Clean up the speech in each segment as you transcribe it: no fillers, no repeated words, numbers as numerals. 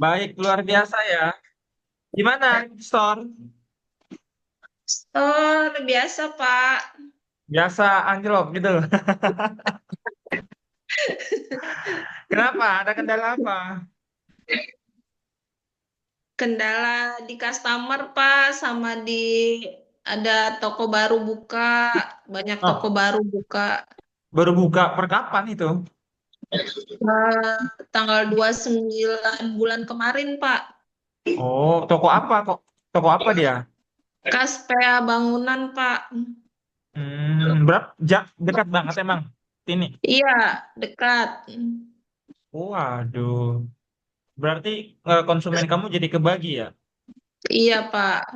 Baik, luar biasa ya. Gimana, Store? Oh, biasa, Pak. Biasa anjlok gitu. Kenapa? Ada kendala apa? Kendala di customer, Pak, sama di ada toko baru buka, banyak toko Oh, baru buka. baru buka per kapan itu? Eh, tanggal 29 bulan kemarin, Pak. Oh, toko apa kok? Toko apa dia? Kaspea bangunan, Pak. Dekat banget emang. Ini. Iya, dekat. Waduh. Berarti konsumen kamu jadi kebagi ya? Iya, Pak.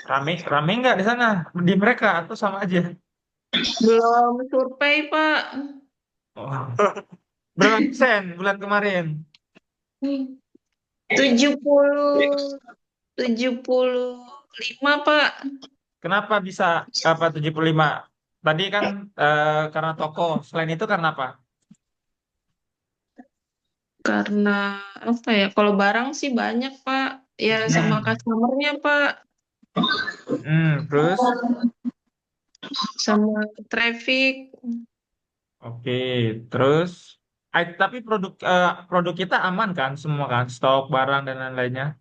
Rame nggak di sana? Di mereka atau sama aja? Belum survei, Pak. Oh. Berapa persen bulan kemarin? 75, Pak. Kenapa bisa apa 75? Tadi kan karena toko. Selain itu karena apa? Karena apa ya? Kalau barang sih banyak, Pak. Ya sama Hmm. customernya, Pak. Terus, Sama traffic. oke, terus, tapi produk kita aman kan, semua kan, stok barang dan lain-lainnya.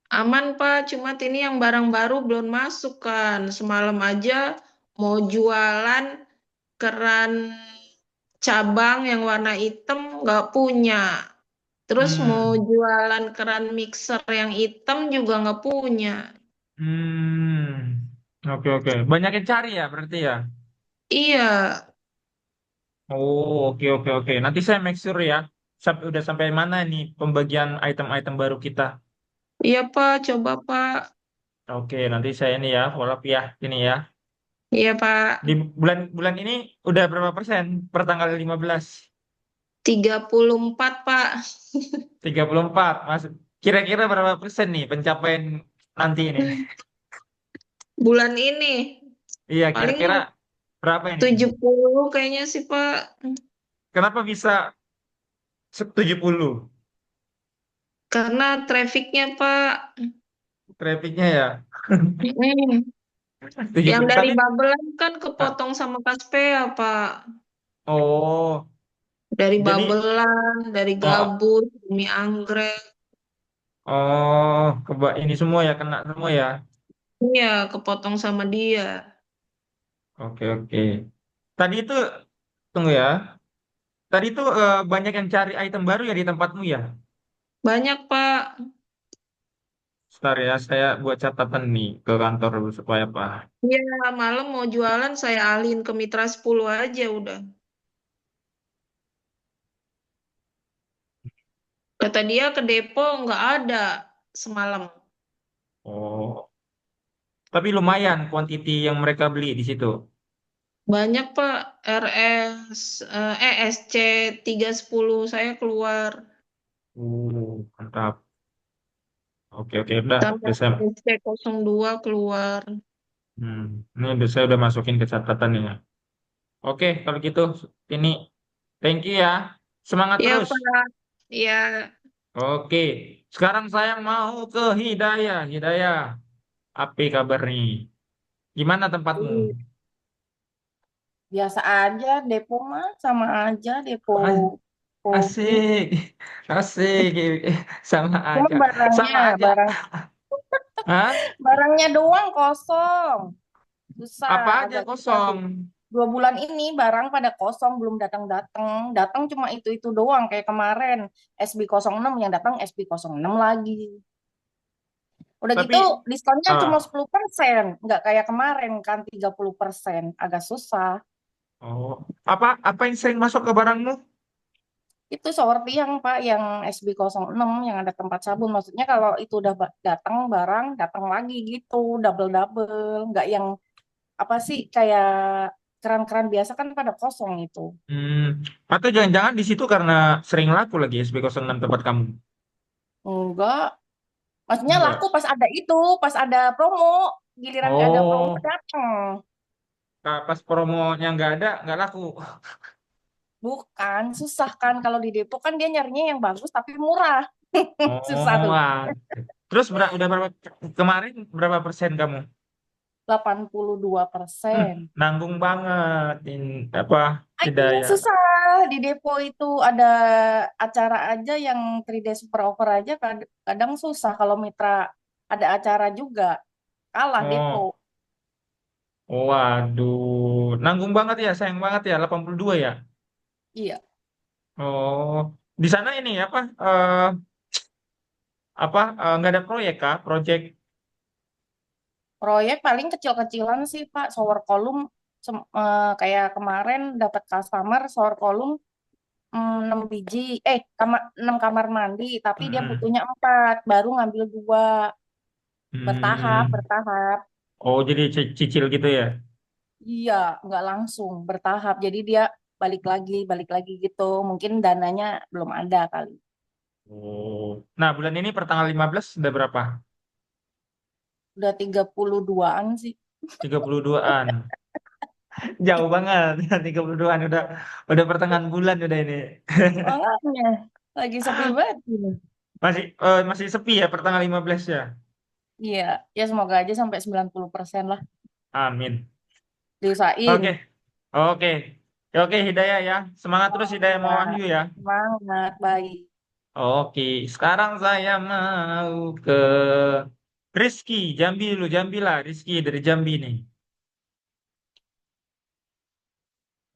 Aman, Pak. Cuma ini yang barang baru belum masuk kan. Semalam aja mau jualan keran cabang yang warna hitam nggak punya. Terus mau Hmm, jualan keran mixer yang hitam juga nggak punya. oke oke, banyak yang cari ya berarti ya. Iya, Oh, oke oke oke. Nanti saya make sure ya, udah sampai mana nih pembagian item-item baru kita. iya, Pak. Coba, Pak. Oke, nanti saya ini ya, follow up ya, ini ya. Iya, Pak. Di bulan bulan ini udah berapa persen per tanggal 15? 34, Pak. 34. Masuk. Kira-kira berapa persen nih pencapaian nanti ini? Bulan ini Iya, paling kira-kira berapa ini? 70 kayaknya sih, Pak. Kenapa bisa 70? Karena trafficnya, Pak. Trafficnya ya. Mm. Yang 70. dari Tapi, Babelan kan ah, kepotong sama Kaspea, Pak. oh, Dari jadi, Babelan, dari oh, Gabus, mie anggrek. oh, ini semua ya, kena semua ya. Iya, kepotong sama dia. Oke, oke. Tadi itu, tunggu ya. Tadi itu banyak yang cari item baru ya di tempatmu ya. Banyak, Pak. Sebentar ya, saya buat catatan nih ke kantor dulu supaya apa. Iya, malam mau jualan saya alihin ke Mitra 10 aja udah. Kata dia ke depo nggak ada semalam. Oh, tapi lumayan kuantiti yang mereka beli di situ. Banyak, Pak. ESC 310 saya keluar. Mantap. Oke, oke, udah. Tambah Udah saya, ESC 02 keluar. hmm, ini saya udah masukin ke catatan ya. Oke, kalau gitu, ini thank you ya. Semangat Iya, terus. Pak. Iya. Oke, sekarang saya mau ke Hidayah. Hidayah, apa kabar nih? Gimana tempatmu? Biasa aja, Depo mah sama aja Depo. A- Kopi. Asik, asik, sama Cuma aja, barangnya, sama aja. barang Hah? barangnya doang kosong. Apa Susah, aja agak susah sih. kosong? 2 bulan ini barang pada kosong, belum datang-datang. Datang cuma itu-itu doang, kayak kemarin SB06 yang datang SB06 lagi. Udah gitu Tapi, diskonnya cuma ah, 10%, nggak kayak kemarin kan 30%. Agak susah. oh, apa yang sering masuk ke barangmu? Itu shower tiang Pak yang SB06 yang ada tempat sabun. Maksudnya kalau itu udah datang barang, datang lagi gitu, double-double. Nggak yang apa sih kayak keran-keran biasa kan pada kosong itu. Hmm, atau jangan-jangan di situ karena sering laku lagi SB06 tempat kamu? Enggak. Maksudnya laku Enggak. pas ada itu, pas ada promo. Giliran nggak ada promo Oh, datang. pas promonya nggak ada, nggak laku. Bukan, susah kan kalau di Depok kan dia nyarinya yang bagus tapi murah. Susah Oh, tuh. terus udah berapa kemarin berapa persen kamu? 82%. Nanggung banget ini apa Ah, iya, Hidayah. susah. Di depo itu ada acara aja yang 3 day super offer aja kadang susah. Kalau mitra ada acara juga, kalah depo. Oh, waduh, nanggung banget ya, sayang banget ya, 82 ya. Iya, Oh, di sana ini nggak ada proyek kah? Proyek. proyek paling kecil-kecilan sih, Pak. Shower kolom kayak kemarin dapat customer shower kolom 6 biji, 6 kamar mandi, tapi dia Mm-mm. butuhnya 4, baru ngambil 2, bertahap, Hmm. bertahap. Oh, jadi cicil gitu ya. Iya, nggak langsung, bertahap. Jadi dia balik lagi gitu. Mungkin dananya belum ada kali. Oh. Nah, bulan ini per tanggal 15 udah berapa? Udah 32-an sih. 32-an. Jauh banget. 32-an udah pertengahan bulan udah ini. Makanya, lagi sepi banget ini. Masih sepi ya per tanggal 15 ya. Iya, ya semoga aja sampai 90% lah. Amin. Oke. Diusahain. Oke. Oke, Hidayah ya. Semangat terus Hidayah mau Ya, Wahyu ya. semangat, baik. Oke, sekarang saya mau ke Rizky, Jambi dulu, Jambi lah, Rizky dari Jambi nih.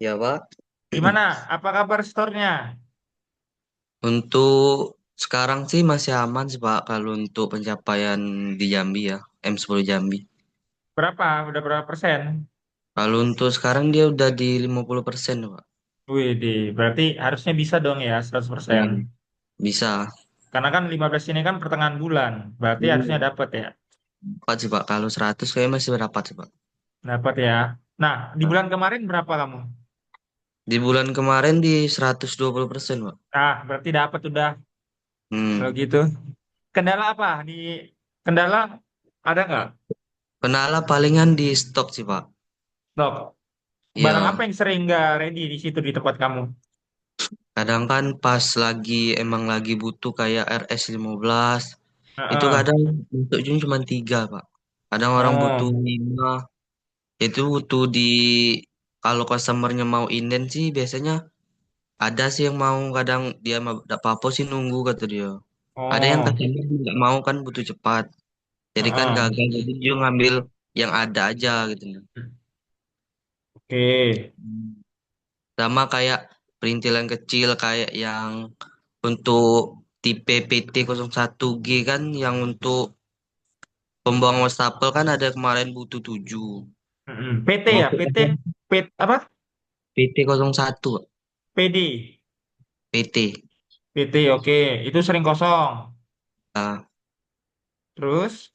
Ya, Pak. Gimana? Apa kabar store-nya? Untuk sekarang sih masih aman sih, Pak, kalau untuk pencapaian di Jambi ya, M10 Jambi. Berapa? Udah berapa persen? Kalau untuk sekarang dia udah di 50%, Pak. Wih, berarti harusnya bisa dong ya 100%. Ya, bisa. Karena kan 15 ini kan pertengahan bulan, berarti harusnya Hmm. dapat ya. Dapat sih, Pak. Kalau 100 kayaknya masih berdapat sih, Pak. Dapat ya. Nah, di Nah, bulan kemarin berapa kamu? di bulan kemarin di 120%, Pak. Ah, berarti dapat udah kalau Hmm. gitu. Kendala apa? Kendala ada nggak? Penala palingan di stok sih, Pak. Dok, barang apa Ya, yang sering nggak ready di situ di tempat kamu? kadang kan pas emang lagi butuh kayak RS 15, itu Heeh. kadang untuk Jun cuma 3, Pak. Kadang orang butuh Oh, 5. Itu butuh kalau customernya mau inden sih biasanya ada sih yang mau, kadang dia nggak apa-apa sih nunggu kata dia. Ada yang oh, customer nggak mau kan, butuh cepat. Jadi kan heeh. gagal, jadi dia ngambil yang ada aja gitu. Oke. Sama kayak perintilan kecil kayak yang untuk tipe PT 1G kan, yang untuk pembuangan wastafel kan ada kemarin butuh 7. PT ya, Masuk PT, aja apa? PT 01 PD, PT. PT, oke, itu sering kosong. Nah, Terus,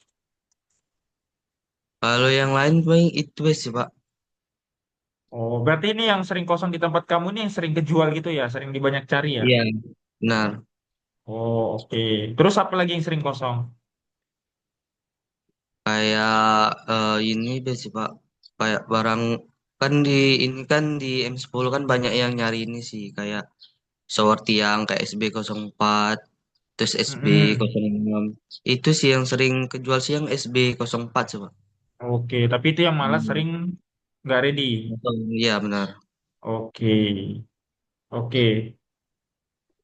kalau yang lain paling itu sih, Pak. oh, berarti ini yang sering kosong di tempat kamu ini yang sering kejual gitu ya, sering dibanyak cari ya. Iya, benar. Oh, oke. Terus apa lagi yang sering kosong? Kayak ini deh sih, Pak. Kayak barang kan ini kan di M10 kan banyak yang nyari ini sih, kayak shower tiang kayak SB 04, terus SB Mm-mm. 06. Itu sih yang sering kejual sih, yang SB 04 sih, Pak. Oke, tapi itu yang malah sering Hmm. nggak ready. Iya, benar. Oke, oke,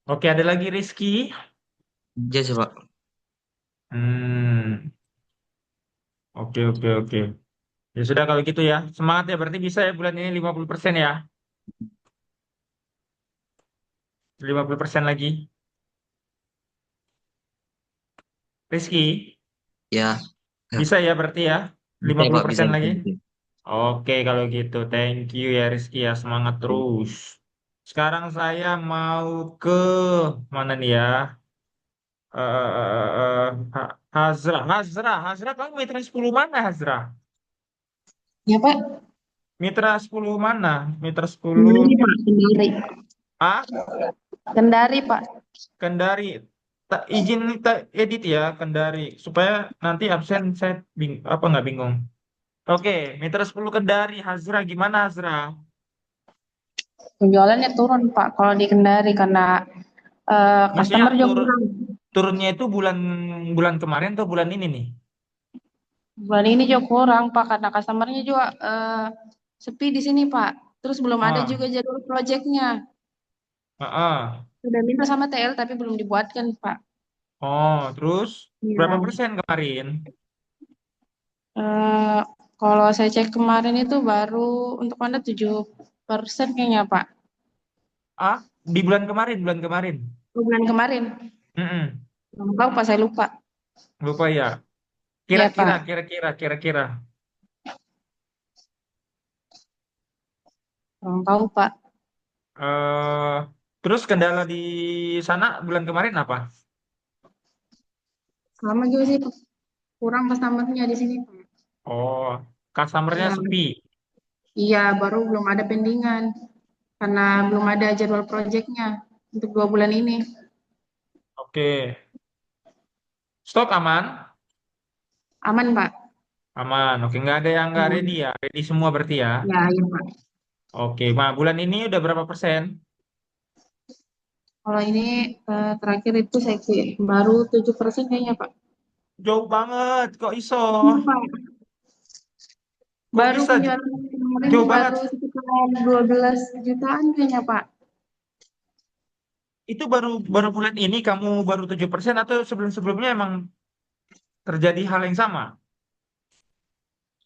oke. Ada lagi Rizky. Iya sih, Pak. Hmm, oke, oke, oke. Ya sudah kalau gitu ya. Semangat ya, berarti bisa ya bulan ini 50% ya. 50% lagi. Rizky, Ya, bisa ya berarti ya. bisa, lima puluh Pak, bisa, persen bisa, lagi. bisa. Oke, kalau gitu. Thank you ya Rizky ya. Semangat terus. Sekarang saya mau ke mana nih ya? Hazra. Hazra, kamu mitra 10 mana Hazra? Ya, Pak. Mitra 10 mana? Mitra 10 Kendari, Pak. Kendari. A, Kendari, Pak. Kendari. Tak izin tak edit ya Kendari supaya nanti absen saya apa nggak bingung. Oke, Mitra 10 Kendari. Hazra gimana Hazra? Penjualannya turun, Pak, kalau di Kendari karena Maksudnya customer juga turun kurang. turunnya itu bulan bulan kemarin atau bulan ini nih? Bulan ini juga kurang, Pak, karena customer-nya juga sepi di sini, Pak. Terus belum ada Ah, juga jadwal proyeknya. ah. Sudah minta sama TL tapi belum dibuatkan, Pak. Oh, terus berapa Iya. persen kemarin? Eh, Kalau saya cek kemarin itu baru untuk Anda 7% kayaknya, Pak. Ah, di bulan kemarin. Bulan kemarin. Mm-mm. Belum tahu, Pak, saya lupa. Lupa ya. Iya, Kira-kira, Pak. kira-kira. Belum tahu, Pak. eh Terus kendala di sana bulan kemarin apa? Sama juga sih, Pak. Kurang customer-nya di sini, Pak. Oh, customernya Iya, sepi. iya, baru belum ada pendingan. Karena belum ada jadwal proyeknya untuk 2 bulan ini. Oke. Stok aman? Aman, Pak. Aman. Oke, nggak ada yang nggak ready Aman. ya. Ready semua berarti ya. Ya, iya, Pak. Oke, nah bulan ini udah berapa persen? Kalau ini terakhir itu saya baru 7% kayaknya, Pak. Jauh banget. Kok iso? Iya, Pak. Kok Baru bisa penjualan kemarin jauh banget? baru sekitar 12 jutaan kayaknya, Pak. Itu baru baru bulan ini kamu baru 7% atau sebelum-sebelumnya emang terjadi hal yang sama?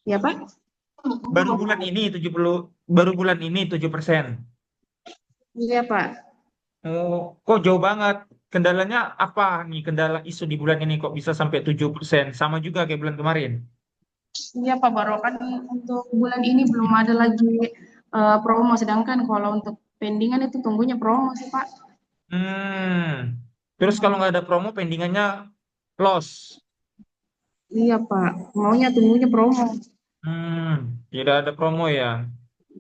Ya, Pak? Baru bulan ini 70, baru bulan ini 7%. Iya, Pak. Oh, kok jauh banget? Kendalanya apa nih? Kendala isu di bulan ini kok bisa sampai 7%? Sama juga kayak bulan kemarin. Iya, Pak. Baru kan untuk bulan ini belum ada lagi promo. Sedangkan kalau untuk pendingan itu tunggunya promo sih, Pak. Hmm. Terus kalau nggak ada promo, pendingannya loss. Iya, Pak. Maunya tunggunya promo. Tidak ada promo ya.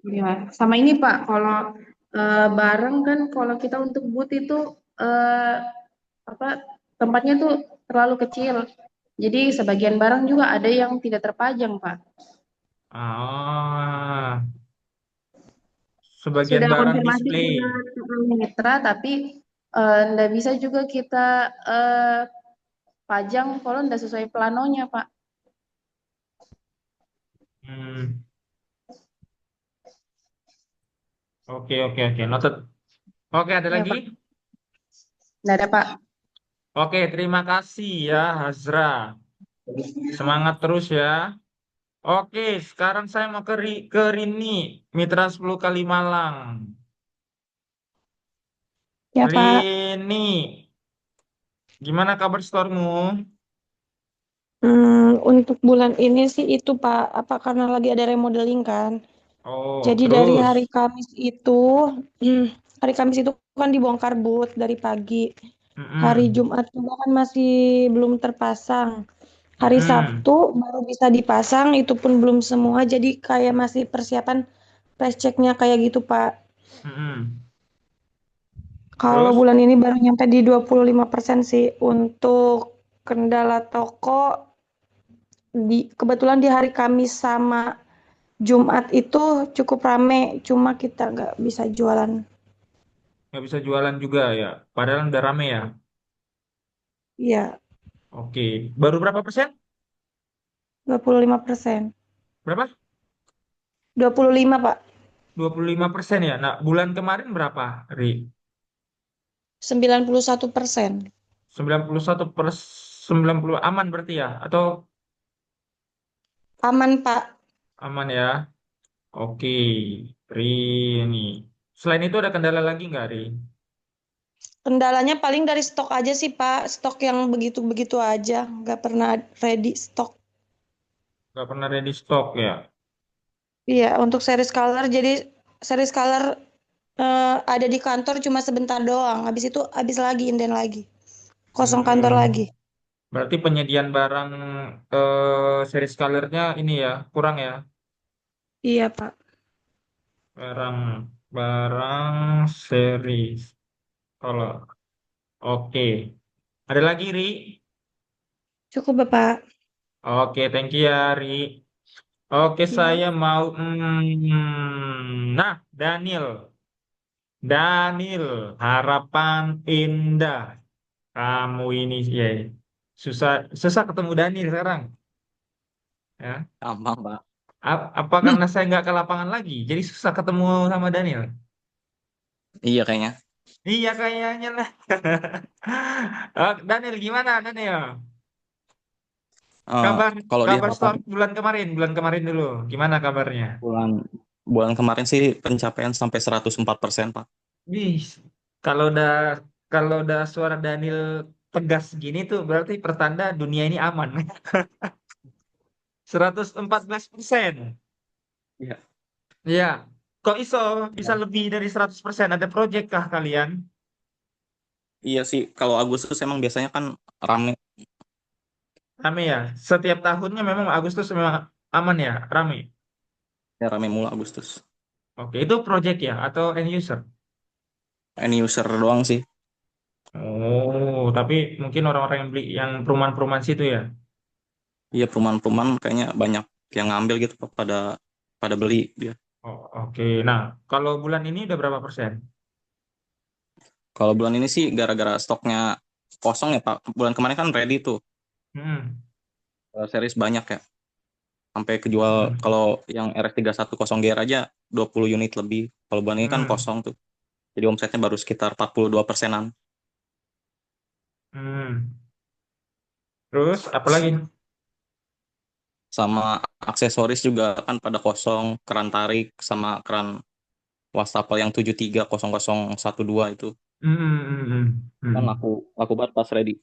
Ya, sama ini Pak, kalau barang kan kalau kita untuk boot itu eh, apa tempatnya tuh terlalu kecil. Jadi sebagian barang juga ada yang tidak terpajang, Pak. Ah, sebagian Sudah barang konfirmasi ke display. mitra, tapi nggak bisa juga kita eh, pajang kalau nggak sesuai planonya, Pak. Hmm. Oke, oke, oke. Noted. Oke, ada Ya, lagi? Pak. Nggak ada, Pak. Oke, terima kasih ya, Hazra. Semangat terus ya. Oke, sekarang saya mau ke Rini, Mitra 10 kali Malang. Ya, Pak. Rini, gimana kabar storemu? Untuk bulan ini sih itu, Pak, apa karena lagi ada remodeling kan. Oh, Jadi dari hari terus? Kamis itu, hmm, hari Kamis itu kan dibongkar booth dari pagi. Hari Mm-mm, Jumat juga kan masih belum terpasang. Hari mm-mm, Sabtu baru bisa dipasang, itu pun belum semua. Jadi kayak masih persiapan price check-nya kayak gitu, Pak. mm-mm. Kalau Terus? bulan ini baru nyampe di 25% sih. Untuk kendala toko, kebetulan di hari Kamis sama Jumat itu cukup rame, cuma kita nggak bisa jualan. Nggak bisa jualan juga ya? Padahal udah rame ya? Iya, Oke, baru berapa persen? 25%. Berapa? 25, Pak. 25% ya? Nah, bulan kemarin berapa, Ri? 91%. 90 aman berarti ya? Atau Aman, Pak. aman ya? Oke, Ri ini. Selain itu ada kendala lagi nggak, Ri? Kendalanya paling dari stok aja sih, Pak. Stok yang begitu-begitu aja. Nggak pernah ready stok. Nggak pernah ready stock ya? Iya, untuk series color. Jadi series color ada di kantor cuma sebentar doang. Habis itu habis lagi, inden lagi. Kosong kantor lagi. Hmm, berarti penyediaan barang series color-nya ini ya, kurang ya? Iya, Pak. Barang barang series color. Oke. Ada lagi, Ri? Cukup, Bapak. Oke, thank you ya, Ri. Oke, Iya. saya mau. Nah, Daniel. Daniel, harapan indah. Kamu ini ya susah susah ketemu Daniel sekarang. Ya. Gampang, Pak. Apa karena saya nggak ke lapangan lagi, jadi susah ketemu sama Daniel? Iya kayaknya. Iya kayaknya lah. Oh, Daniel gimana Daniel? Eh, Kabar kalau di kabar harapan start bulan kemarin dulu. Gimana kabarnya? bulan bulan kemarin sih pencapaian sampai 104%, Pak. Wih, kalau udah suara Daniel tegas gini tuh berarti pertanda dunia ini aman. 114%. Iya. Iya. Kok iso bisa Ya. lebih dari 100%? Ada project kah kalian? Iya sih, kalau Agustus emang biasanya kan rame, Rame ya. Setiap tahunnya memang Agustus memang aman ya, rame. ya rame mulu Agustus. Oke, itu project ya atau end user? Any user doang sih. Oh, tapi mungkin orang-orang yang beli yang perumahan-perumahan situ ya. Iya, perumahan-perumahan kayaknya banyak yang ngambil gitu, Pak, pada pada beli dia. Oh, oke. Nah, kalau bulan ini udah berapa persen? Kalau bulan ini sih gara-gara stoknya kosong ya, Pak. Bulan kemarin kan ready tuh. Hmm. Series banyak ya. Sampai kejual Hmm. kalau yang RS310GR aja 20 unit lebih. Kalau bulan ini kan Hmm. kosong tuh. Jadi omsetnya baru sekitar 42%-an. Hmm. Terus apa lagi? Sama aksesoris juga kan pada kosong, keran tarik sama keran wastafel yang 730012 itu. Hmm. Hmm. Hmm. Kan Hmm. aku laku banget pas ready.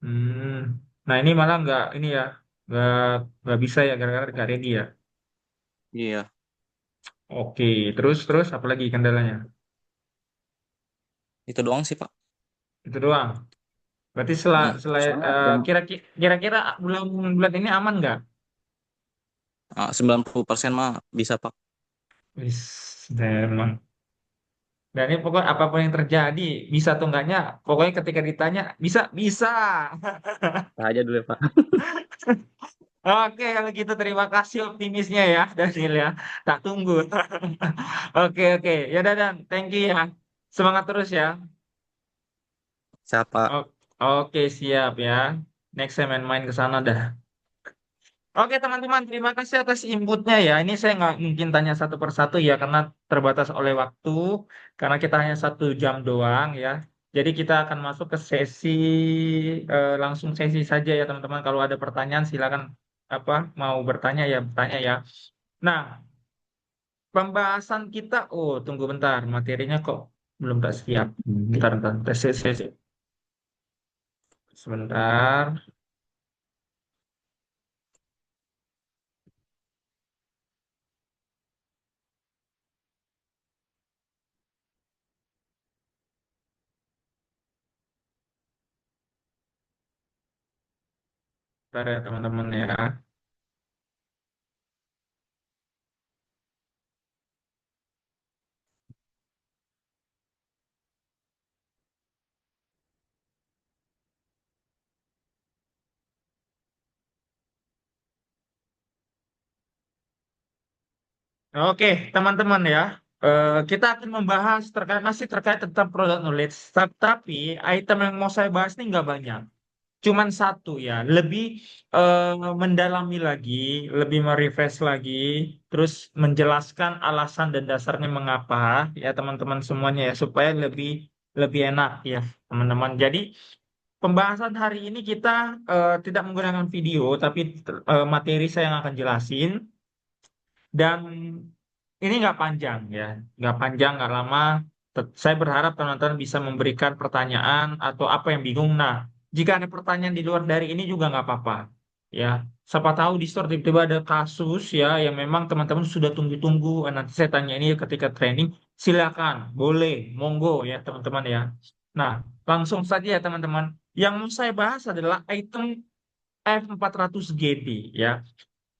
Hmm. Nah, ini malah ini ya, nggak nggak bisa ya gara-gara nggak ready ya. Iya, Oke, terus terus apa lagi kendalanya? itu doang sih, Pak. Itu doang. Berarti setelah selain Soalnya yang kira-kira bulan bulan ini aman nggak? 90% mah bisa, Pak. Wis, emang. Dan ini pokoknya apapun yang terjadi, bisa atau enggaknya, pokoknya ketika ditanya, bisa, bisa. Kita aja dulu ya, Pak. Oke, kalau gitu terima kasih optimisnya ya, Daniel ya. Tak tunggu. Oke, oke. Ya, Dan, thank you ya. Semangat terus ya. Sehat, Pak. Oke, siap ya. Next saya main-main ke sana dah. Oke teman-teman, terima kasih atas inputnya ya. Ini saya nggak mungkin tanya satu persatu ya, karena terbatas oleh waktu, karena kita hanya 1 jam doang ya. Jadi kita akan masuk ke sesi, langsung sesi saja ya teman-teman. Kalau ada pertanyaan silakan mau bertanya ya, bertanya ya. Nah, pembahasan kita, oh tunggu bentar, materinya kok belum tak siap. Bentar, bentar, sesi. Sebentar, bentar ya teman-teman ya. Oke, teman-teman ya. Kita akan membahas terkait tentang product knowledge. Tapi item yang mau saya bahas ini nggak banyak. Cuman satu ya. Lebih mendalami lagi, lebih merefresh lagi, terus menjelaskan alasan dan dasarnya mengapa ya teman-teman semuanya ya, supaya lebih lebih enak ya teman-teman. Jadi pembahasan hari ini kita tidak menggunakan video, tapi materi saya yang akan jelasin. Dan ini nggak panjang ya, nggak panjang, nggak lama. Saya berharap teman-teman bisa memberikan pertanyaan atau apa yang bingung. Nah, jika ada pertanyaan di luar dari ini juga nggak apa-apa. Ya, siapa tahu di store tiba-tiba ada kasus ya yang memang teman-teman sudah tunggu-tunggu. Nanti saya tanya ini ketika training. Silakan, boleh, monggo ya teman-teman ya. Nah, langsung saja ya teman-teman. Yang mau saya bahas adalah item F400GD ya.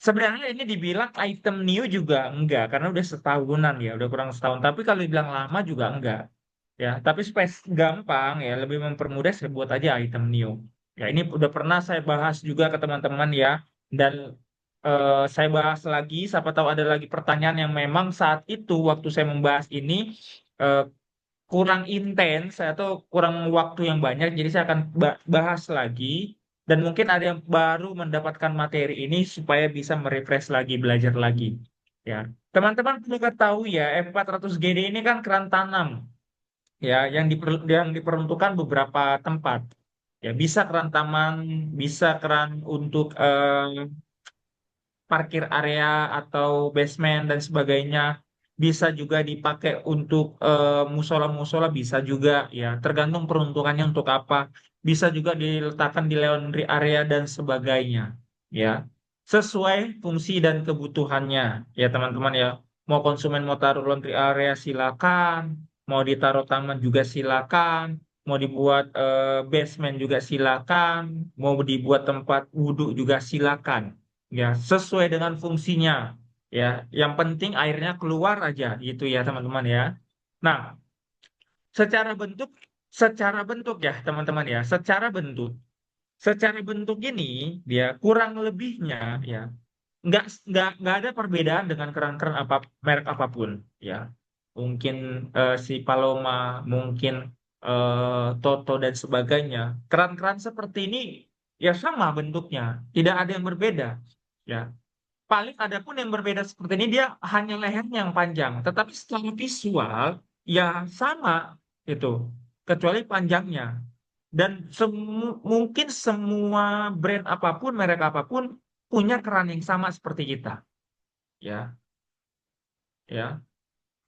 Sebenarnya ini dibilang item new juga enggak, karena udah setahunan ya, udah kurang setahun. Tapi kalau dibilang lama juga enggak, ya. Tapi space gampang ya, lebih mempermudah saya buat aja item new. Ya ini udah pernah saya bahas juga ke teman-teman ya, dan saya bahas lagi. Siapa tahu ada lagi pertanyaan yang memang saat itu waktu saya membahas ini eh, kurang intens atau kurang waktu yang banyak, jadi saya akan bahas lagi dan mungkin ada yang baru mendapatkan materi ini supaya bisa merefresh lagi, belajar lagi. Ya, teman-teman perlu ketahui ya, F400GD ini kan keran tanam ya yang diperuntukkan beberapa tempat. Ya, bisa keran taman, bisa keran untuk parkir area atau basement dan sebagainya. Bisa juga dipakai untuk musola-musola, bisa juga ya, tergantung peruntukannya untuk apa. Bisa juga diletakkan di laundry area dan sebagainya, ya. Sesuai fungsi dan kebutuhannya, ya teman-teman ya. Mau konsumen mau taruh laundry area silakan, mau ditaruh taman juga silakan, mau dibuat basement juga silakan, mau dibuat tempat wudhu juga silakan. Ya, sesuai dengan fungsinya. Ya, yang penting airnya keluar aja gitu ya, teman-teman ya. Nah, secara bentuk secara bentuk ya, teman-teman ya, secara bentuk ini dia kurang lebihnya ya, nggak ada perbedaan dengan keran-keran merek apapun ya. Mungkin si Paloma, mungkin Toto dan sebagainya. Keran-keran seperti ini ya sama bentuknya, tidak ada yang berbeda. Ya, paling ada pun yang berbeda seperti ini, dia hanya lehernya yang panjang, tetapi secara visual ya sama itu, kecuali panjangnya. Dan mungkin semua brand apapun, merek apapun punya keran yang sama seperti kita, ya, ya.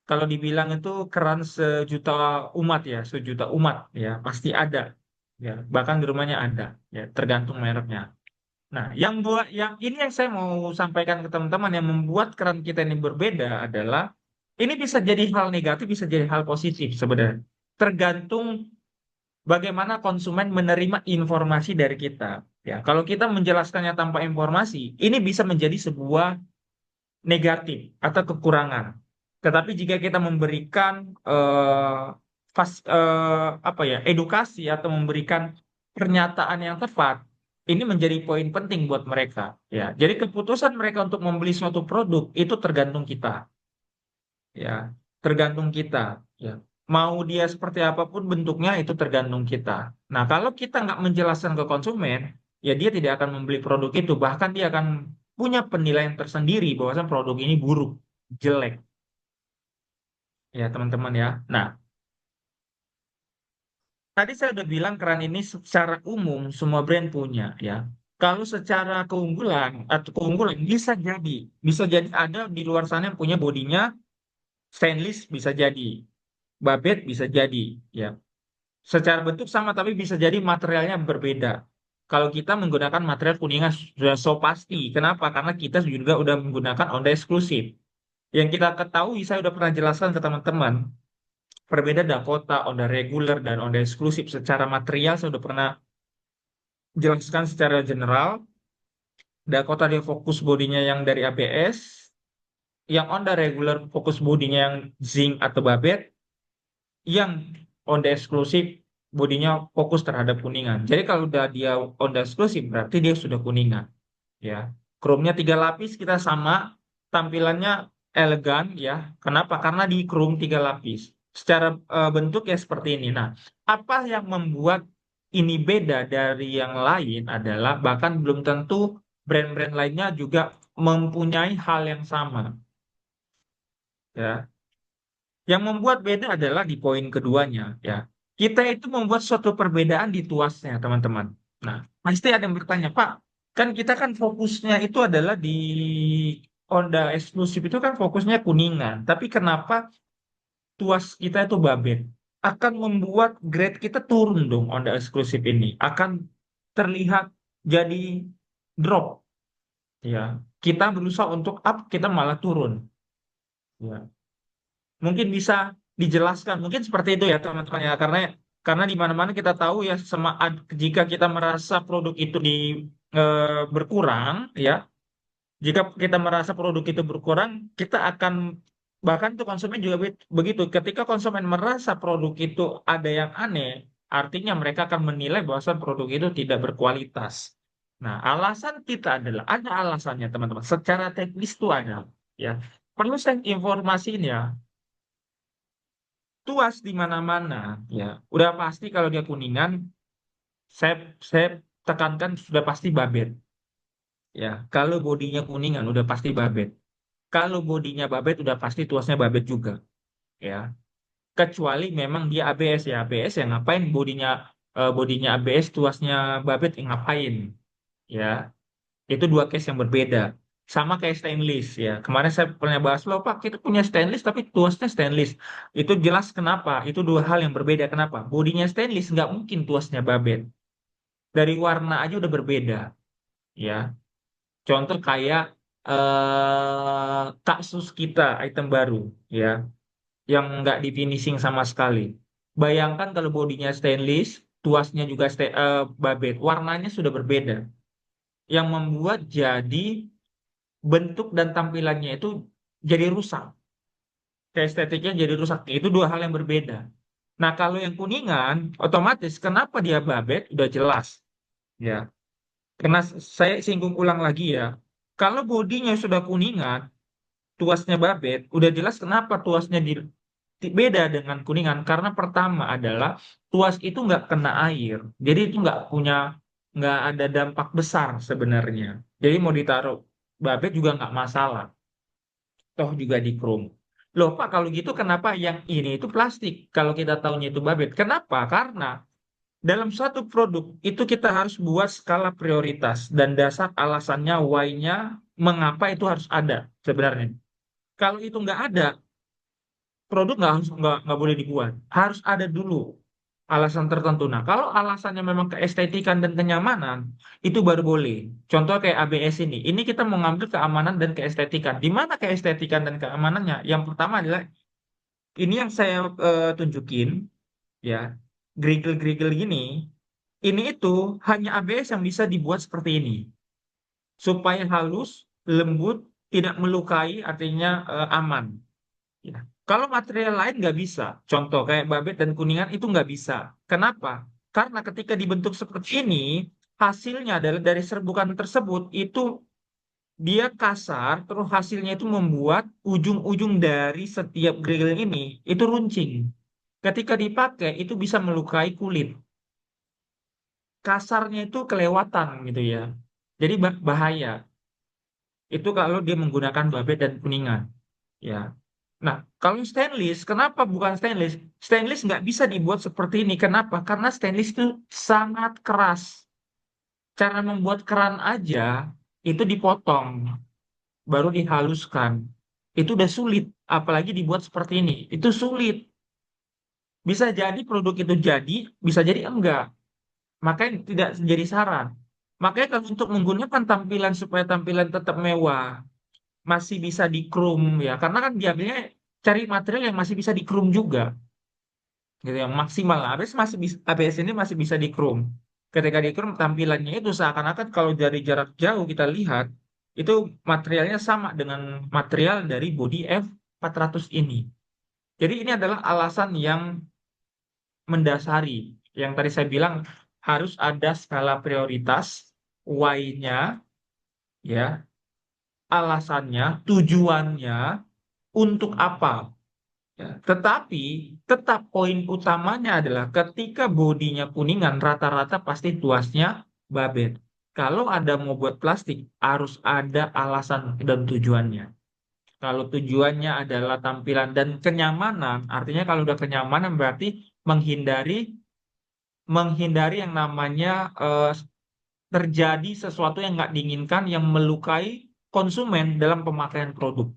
Kalau dibilang itu keran sejuta umat ya, sejuta umat ya, pasti ada, ya. Bahkan di rumahnya ada, ya, tergantung mereknya. Nah, yang ini yang saya mau sampaikan ke teman-teman yang membuat keran kita ini berbeda adalah ini bisa jadi hal negatif, bisa jadi hal positif sebenarnya. Tergantung bagaimana konsumen menerima informasi dari kita. Ya, kalau kita menjelaskannya tanpa informasi, ini bisa menjadi sebuah negatif atau kekurangan. Tetapi jika kita memberikan apa ya, edukasi atau memberikan pernyataan yang tepat, ini menjadi poin penting buat mereka. Ya, jadi keputusan mereka untuk membeli suatu produk itu tergantung kita. Ya, tergantung kita. Ya, mau dia seperti apapun bentuknya itu tergantung kita. Nah, kalau kita nggak menjelaskan ke konsumen, ya dia tidak akan membeli produk itu. Bahkan dia akan punya penilaian tersendiri bahwa produk ini buruk, jelek. Ya, teman-teman ya. Nah, tadi saya udah bilang keran ini secara umum semua brand punya ya. Kalau secara keunggulan bisa jadi ada di luar sana yang punya bodinya stainless, bisa jadi babet, bisa jadi ya. Secara bentuk sama tapi bisa jadi materialnya berbeda. Kalau kita menggunakan material kuningan sudah so pasti. Kenapa? Karena kita juga udah menggunakan Honda eksklusif. Yang kita ketahui, saya udah pernah jelaskan ke teman-teman. Perbedaan Dakota, Honda reguler, dan Honda eksklusif secara material saya udah pernah jelaskan secara general. Dakota dia fokus bodinya yang dari ABS, yang Honda reguler fokus bodinya yang zinc atau babet, yang Honda eksklusif bodinya fokus terhadap kuningan. Jadi kalau udah dia Honda eksklusif berarti dia sudah kuningan. Ya, chrome-nya 3 lapis kita sama, tampilannya elegan ya. Kenapa? Karena di chrome 3 lapis. Secara bentuk ya seperti ini. Nah, apa yang membuat ini beda dari yang lain adalah bahkan belum tentu brand-brand lainnya juga mempunyai hal yang sama. Ya, yang membuat beda adalah di poin keduanya. Ya, kita itu membuat suatu perbedaan di tuasnya, teman-teman. Nah, pasti ada yang bertanya, Pak, kan kita kan fokusnya itu adalah di Honda eksklusif itu kan fokusnya kuningan, tapi kenapa tuas kita itu babet? Akan membuat grade kita turun dong, Honda eksklusif ini akan terlihat jadi drop. Ya, kita berusaha untuk up, kita malah turun. Ya, mungkin bisa dijelaskan, mungkin seperti itu ya teman-teman ya, karena di mana-mana kita tahu ya, jika kita merasa produk itu berkurang ya, jika kita merasa produk itu berkurang, kita akan, bahkan tuh konsumen juga begitu, ketika konsumen merasa produk itu ada yang aneh, artinya mereka akan menilai bahwa produk itu tidak berkualitas. Nah, alasan kita adalah ada alasannya teman-teman, secara teknis itu ada ya. Perlu saya informasiin ya, tuas di mana-mana, ya. Udah pasti kalau dia kuningan, saya tekankan sudah pasti babet, ya. Kalau bodinya kuningan udah pasti babet. Kalau bodinya babet udah pasti tuasnya babet juga, ya. Kecuali memang dia ABS ya, ABS ya ngapain bodinya ABS tuasnya babet ya ngapain, ya. Itu dua case yang berbeda. Sama kayak stainless ya. Kemarin saya pernah bahas loh Pak, kita punya stainless tapi tuasnya stainless. Itu jelas kenapa? Itu dua hal yang berbeda. Kenapa? Bodinya stainless nggak mungkin tuasnya babet. Dari warna aja udah berbeda, ya. Contoh kayak Kasus kita item baru, ya, yang nggak di finishing sama sekali. Bayangkan kalau bodinya stainless, tuasnya juga babet, warnanya sudah berbeda. Yang membuat jadi bentuk dan tampilannya itu jadi rusak, estetiknya jadi rusak. Itu dua hal yang berbeda. Nah, kalau yang kuningan, otomatis kenapa dia babet udah jelas, ya. Karena saya singgung ulang lagi ya, kalau bodinya sudah kuningan, tuasnya babet, udah jelas kenapa tuasnya beda dengan kuningan. Karena pertama adalah tuas itu nggak kena air, jadi itu nggak ada dampak besar sebenarnya. Jadi mau ditaruh babet juga nggak masalah. Toh juga di chrome. Loh Pak, kalau gitu kenapa yang ini itu plastik? Kalau kita tahunya itu babet. Kenapa? Karena dalam suatu produk itu kita harus buat skala prioritas dan dasar alasannya why-nya mengapa itu harus ada sebenarnya. Kalau itu nggak ada, produk nggak boleh dibuat. Harus ada dulu alasan tertentu. Nah, kalau alasannya memang keestetikan dan kenyamanan, itu baru boleh. Contoh kayak ABS ini. Ini kita mengambil keamanan dan keestetikan. Di mana keestetikan dan keamanannya? Yang pertama adalah ini yang saya tunjukin, ya, gerigel-gerigel gini. Ini itu hanya ABS yang bisa dibuat seperti ini. Supaya halus, lembut, tidak melukai, artinya aman. Ya. Kalau material lain nggak bisa, contoh kayak babet dan kuningan itu nggak bisa. Kenapa? Karena ketika dibentuk seperti ini, hasilnya adalah dari serbukan tersebut itu dia kasar, terus hasilnya itu membuat ujung-ujung dari setiap grill ini itu runcing. Ketika dipakai itu bisa melukai kulit. Kasarnya itu kelewatan gitu ya. Jadi bahaya. Itu kalau dia menggunakan babet dan kuningan, ya. Nah, kalau stainless, kenapa bukan stainless? Stainless nggak bisa dibuat seperti ini. Kenapa? Karena stainless itu sangat keras. Cara membuat keran aja itu dipotong, baru dihaluskan. Itu udah sulit, apalagi dibuat seperti ini. Itu sulit. Bisa jadi produk itu jadi, bisa jadi enggak. Makanya tidak jadi saran. Makanya kalau untuk menggunakan tampilan supaya tampilan tetap mewah, masih bisa di chrome ya. Karena kan diambilnya cari material yang masih bisa di chrome juga. Gitu yang maksimal lah. ABS ini masih bisa di chrome. Ketika di chrome tampilannya itu seakan-akan kalau dari jarak jauh kita lihat itu materialnya sama dengan material dari body F400 ini. Jadi ini adalah alasan yang mendasari yang tadi saya bilang harus ada skala prioritas, why-nya, ya, alasannya, tujuannya, untuk apa. Ya, tetapi tetap poin utamanya adalah ketika bodinya kuningan rata-rata pasti tuasnya babet. Kalau ada mau buat plastik harus ada alasan dan tujuannya. Kalau tujuannya adalah tampilan dan kenyamanan, artinya kalau udah kenyamanan berarti menghindari menghindari yang namanya terjadi sesuatu yang nggak diinginkan yang melukai konsumen dalam pemakaian produk.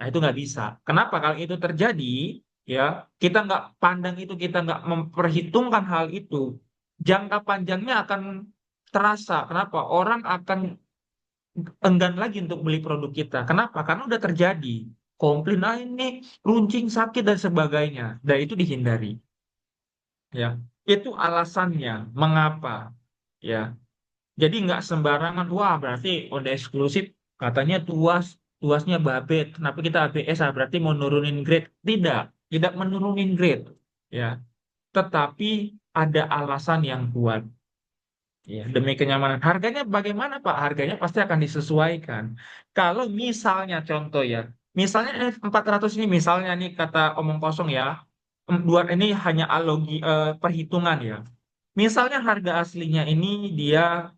Nah, itu nggak bisa. Kenapa? Kalau itu terjadi, ya, kita nggak pandang itu, kita nggak memperhitungkan hal itu, jangka panjangnya akan terasa. Kenapa? Orang akan enggan lagi untuk beli produk kita. Kenapa? Karena udah terjadi. Komplain, ah ini runcing, sakit, dan sebagainya. Dan itu dihindari. Ya, itu alasannya. Mengapa? Ya, jadi nggak sembarangan, wah berarti udah eksklusif, katanya tuasnya babet, kenapa kita ABS, ah, berarti mau nurunin grade. Tidak, tidak menurunin grade. Ya, tetapi ada alasan yang kuat. Ya, demi kenyamanan. Harganya bagaimana Pak? Harganya pasti akan disesuaikan. Kalau misalnya contoh ya, Misalnya F400 ini misalnya nih kata omong kosong ya, dua ini hanya perhitungan ya. Misalnya harga aslinya ini dia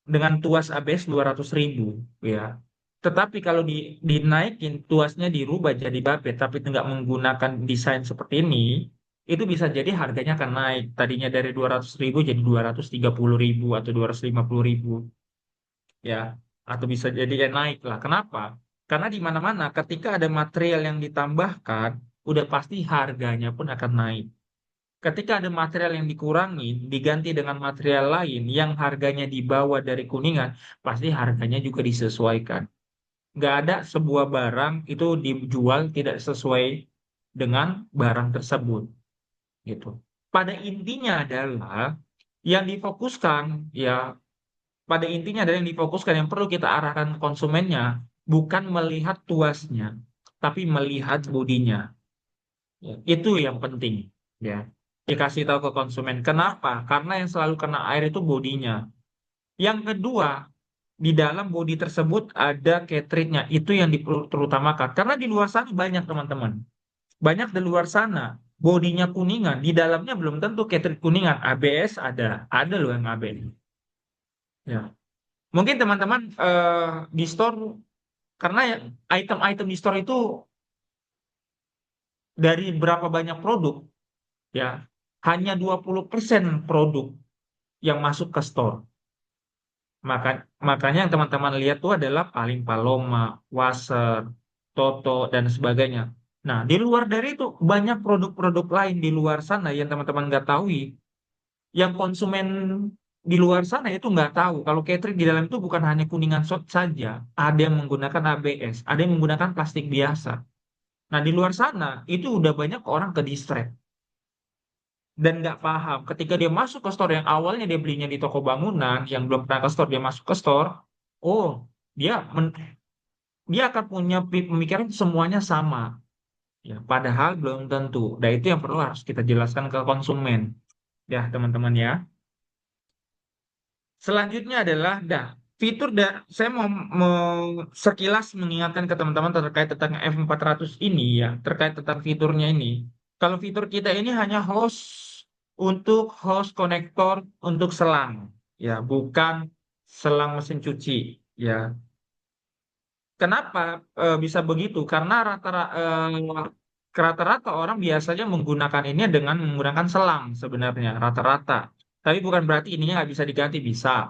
dengan tuas ABS 200.000 ya. Tetapi kalau dinaikin tuasnya dirubah jadi bapet tapi nggak menggunakan desain seperti ini, itu bisa jadi harganya akan naik. Tadinya dari 200.000 jadi 230.000 atau 250.000 ya, atau bisa jadi ya naik lah. Kenapa? Karena di mana-mana ketika ada material yang ditambahkan, udah pasti harganya pun akan naik. Ketika ada material yang dikurangi, diganti dengan material lain yang harganya di bawah dari Kuningan, pasti harganya juga disesuaikan. Nggak ada sebuah barang itu dijual tidak sesuai dengan barang tersebut, gitu. Pada intinya adalah yang difokuskan, ya, pada intinya adalah yang difokuskan yang perlu kita arahkan ke konsumennya bukan melihat tuasnya, tapi melihat bodinya. Ya, itu yang penting, ya. Dikasih tahu ke konsumen. Kenapa? Karena yang selalu kena air itu bodinya. Yang kedua, di dalam bodi tersebut ada cartridge-nya. Itu yang terutamakan. Karena di luar sana banyak teman-teman. Banyak di luar sana. Bodinya Kuningan. Di dalamnya belum tentu cartridge Kuningan. ABS ada. Ada loh yang ABS. Ya. Mungkin teman-teman di store, karena ya, item-item di store itu dari berapa banyak produk, ya, hanya 20% produk yang masuk ke store. Makanya yang teman-teman lihat tuh adalah paling Paloma, Waser, Toto, dan sebagainya. Nah, di luar dari itu banyak produk-produk lain di luar sana yang teman-teman nggak tahu, yang konsumen di luar sana itu nggak tahu. Kalau catering di dalam itu bukan hanya Kuningan saja, ada yang menggunakan ABS, ada yang menggunakan plastik biasa. Nah, di luar sana itu udah banyak orang ke distract dan nggak paham. Ketika dia masuk ke store yang awalnya dia belinya di toko bangunan, yang belum pernah ke store, dia masuk ke store, oh, dia dia akan punya pemikiran semuanya sama. Ya, padahal belum tentu. Dan itu yang perlu harus kita jelaskan ke konsumen. Ya, teman-teman ya. Selanjutnya adalah fitur saya mau sekilas mengingatkan ke teman-teman terkait tentang F400 ini ya, terkait tentang fiturnya ini. Kalau fitur kita ini hanya host konektor untuk selang, ya, bukan selang mesin cuci, ya. Kenapa bisa begitu? Karena rata-rata orang biasanya menggunakan ini dengan menggunakan selang sebenarnya, rata-rata. Tapi bukan berarti ininya nggak bisa diganti, bisa.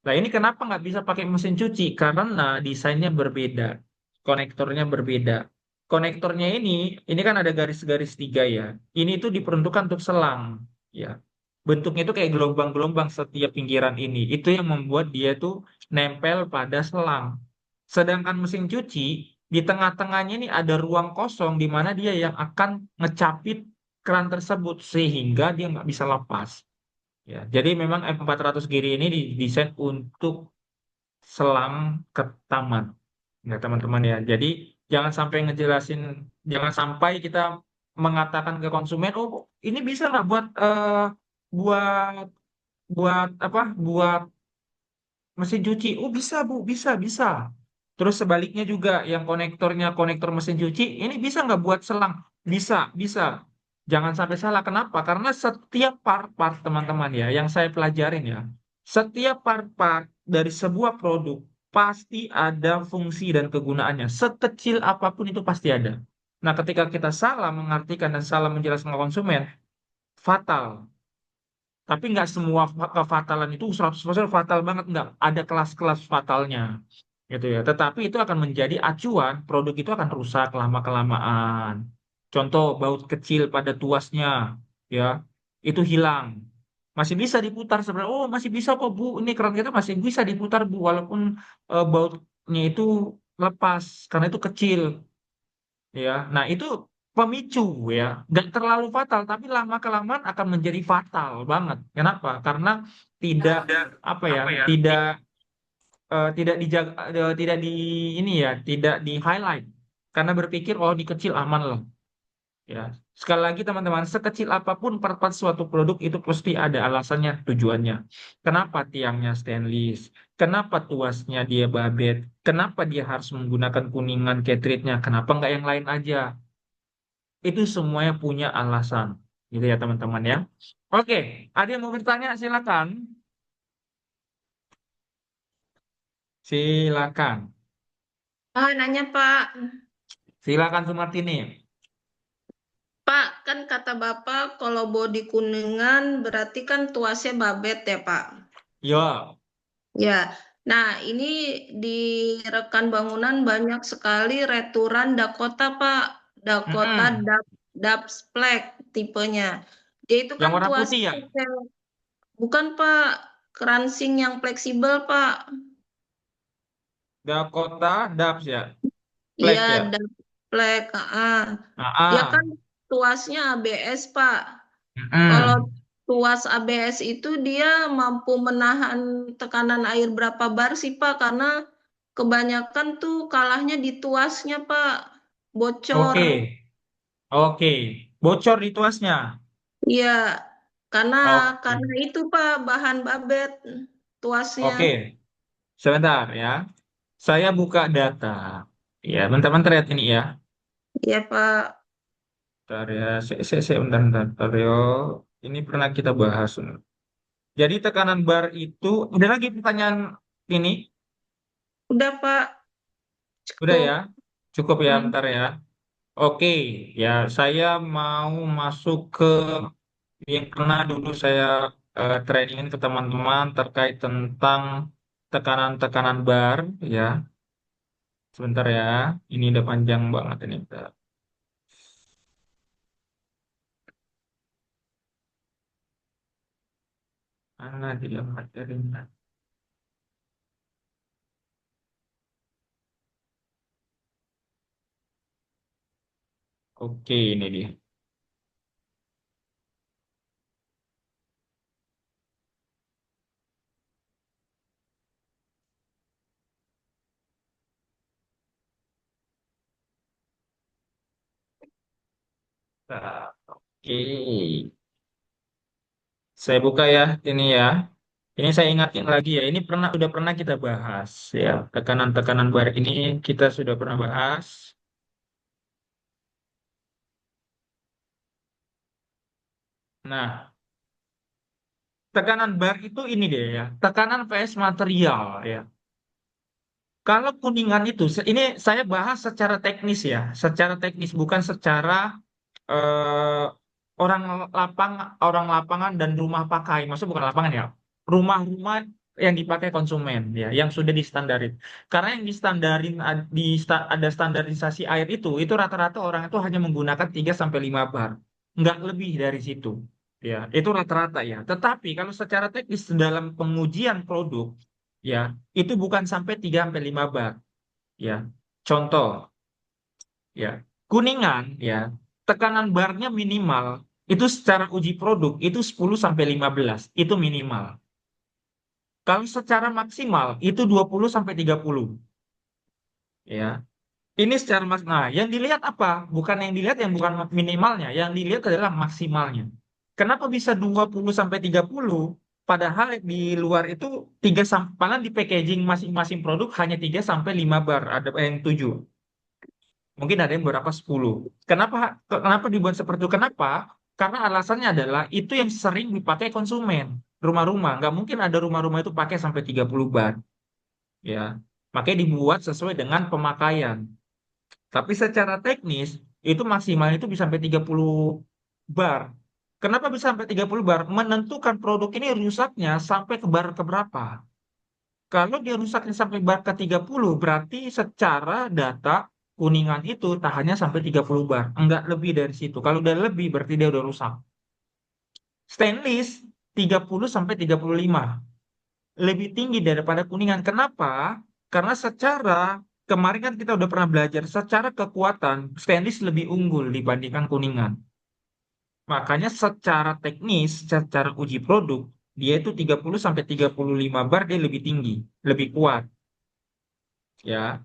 Nah, ini kenapa nggak bisa pakai mesin cuci? Karena desainnya berbeda, konektornya berbeda. Konektornya ini kan ada garis-garis tiga ya. Ini tuh diperuntukkan untuk selang, ya. Bentuknya itu kayak gelombang-gelombang setiap pinggiran ini. Itu yang membuat dia tuh nempel pada selang. Sedangkan mesin cuci di tengah-tengahnya ini ada ruang kosong di mana dia yang akan ngecapit keran tersebut sehingga dia nggak bisa lepas. Ya, jadi memang F400 Giri ini didesain untuk selang ke taman, ya teman-teman ya. Jadi jangan sampai kita mengatakan ke konsumen, oh ini bisa nggak buat buat apa? Buat mesin cuci. Oh bisa Bu, bisa, bisa. Terus sebaliknya juga yang konektor mesin cuci, ini bisa nggak buat selang? Bisa, bisa. Jangan sampai salah. Kenapa? Karena setiap part-part teman-teman ya, yang saya pelajarin ya, setiap part-part dari sebuah produk pasti ada fungsi dan kegunaannya. Sekecil apapun itu pasti ada. Nah, ketika kita salah mengartikan dan salah menjelaskan ke konsumen, fatal. Tapi nggak semua kefatalan itu 100% fatal banget, nggak. Ada kelas-kelas fatalnya, gitu ya. Tetapi itu akan menjadi acuan, produk itu akan rusak lama-kelamaan. Contoh, baut kecil pada tuasnya, ya, itu hilang. Masih bisa diputar sebenarnya. Oh, masih bisa kok Bu, ini keran kita masih bisa diputar Bu, walaupun bautnya itu lepas, karena itu kecil. Ya, nah itu pemicu ya, nggak terlalu fatal, tapi lama kelamaan akan menjadi fatal banget. Kenapa? Karena tidak apa ya, tidak dijaga, tidak di ini ya, tidak di highlight. Karena berpikir oh di kecil aman lah. Ya, sekali lagi teman-teman, sekecil apapun part-part suatu produk itu pasti ada alasannya, tujuannya. Kenapa tiangnya stainless? Kenapa tuasnya dia babet? Kenapa dia harus menggunakan kuningan cartridge-nya? Kenapa nggak yang lain aja? Itu semuanya punya alasan. Gitu ya teman-teman ya. Oke, ada yang mau bertanya? Silakan. Silakan. Nanya Pak. Silakan Sumartini. Pak, kan kata Bapak kalau bodi kuningan berarti kan tuasnya babet ya Pak? Yo. Ya, nah ini di rekan bangunan banyak sekali returan Dakota Pak. Dakota Mm-mm. Dubsplate tipenya. Dia itu Yang kan warna putih tuasnya ya? bukan Pak, keransing yang fleksibel Pak. Dakota Dubs ya? Iya, Flex ya? Dubsplate. Dia kan Ah, tuasnya ABS Pak. Kalau mm-mm. tuas ABS itu dia mampu menahan tekanan air berapa bar sih Pak? Karena kebanyakan tuh kalahnya di tuasnya Pak, bocor. Oke, oke. Bocor di tuasnya. Iya, karena Oke, karena itu Pak bahan babet tuasnya. oke. Sebentar ya. Saya buka data. Ya, bentar-bentar ya ini ya. Iya Pak. Bentar ya. Bentar, bentar, bentar, yo. Ini pernah kita bahas. Jadi tekanan bar itu, ada lagi pertanyaan ini? Udah Pak, Udah ya? cukup. Cukup ya, Hmm. bentar ya. Oke, ya saya mau masuk ke yang pernah dulu saya trainingin ke teman-teman terkait tentang tekanan-tekanan bar ya. Sebentar ya, ini udah panjang banget ini. Bentar. Mana dia materinya? Oke, ini dia. Nah, oke, saya buka ya ini ya. Ini saya ingatin lagi ya. Ini udah pernah kita bahas ya. Tekanan-tekanan bar ini kita sudah pernah bahas. Nah, tekanan bar itu ini deh ya. Tekanan vs material ya. Kalau kuningan itu, ini saya bahas secara teknis ya, secara teknis bukan secara eh, orang orang lapangan dan rumah pakai, maksudnya bukan lapangan ya, rumah-rumah yang dipakai konsumen ya, yang sudah distandarin. Karena yang distandarin ada standarisasi air itu rata-rata orang itu hanya menggunakan 3 sampai 5 bar, nggak lebih dari situ. Ya, itu rata-rata ya. Tetapi kalau secara teknis dalam pengujian produk ya, itu bukan sampai 3 sampai 5 bar ya. Contoh ya, kuningan ya, tekanan barnya minimal itu secara uji produk itu 10 sampai 15 itu minimal. Kalau secara maksimal itu 20 sampai 30 ya. Ini secara nah, yang dilihat apa? Bukan yang dilihat yang bukan minimalnya, yang dilihat adalah maksimalnya. Kenapa bisa 20 sampai 30? Padahal di luar itu 3 sampai di packaging masing-masing produk hanya 3 sampai 5 bar, ada yang 7. Mungkin ada yang beberapa 10. Kenapa dibuat seperti itu? Kenapa? Karena alasannya adalah itu yang sering dipakai konsumen. Rumah-rumah. Nggak mungkin ada rumah-rumah itu pakai sampai 30 bar. Ya. Makanya dibuat sesuai dengan pemakaian. Tapi secara teknis, itu maksimal itu bisa sampai 30 bar. Kenapa bisa sampai 30 bar? Menentukan produk ini rusaknya sampai ke bar keberapa. Kalau dia rusaknya sampai bar ke 30, berarti secara data kuningan itu tahannya sampai 30 bar. Enggak lebih dari situ. Kalau udah lebih, berarti dia udah rusak. Stainless 30 sampai 35. Lebih tinggi daripada kuningan. Kenapa? Karena secara, kemarin kan kita udah pernah belajar, secara kekuatan, stainless lebih unggul dibandingkan kuningan. Makanya secara teknis, secara uji produk, dia itu 30 sampai 35 bar dia lebih tinggi, lebih kuat. Ya.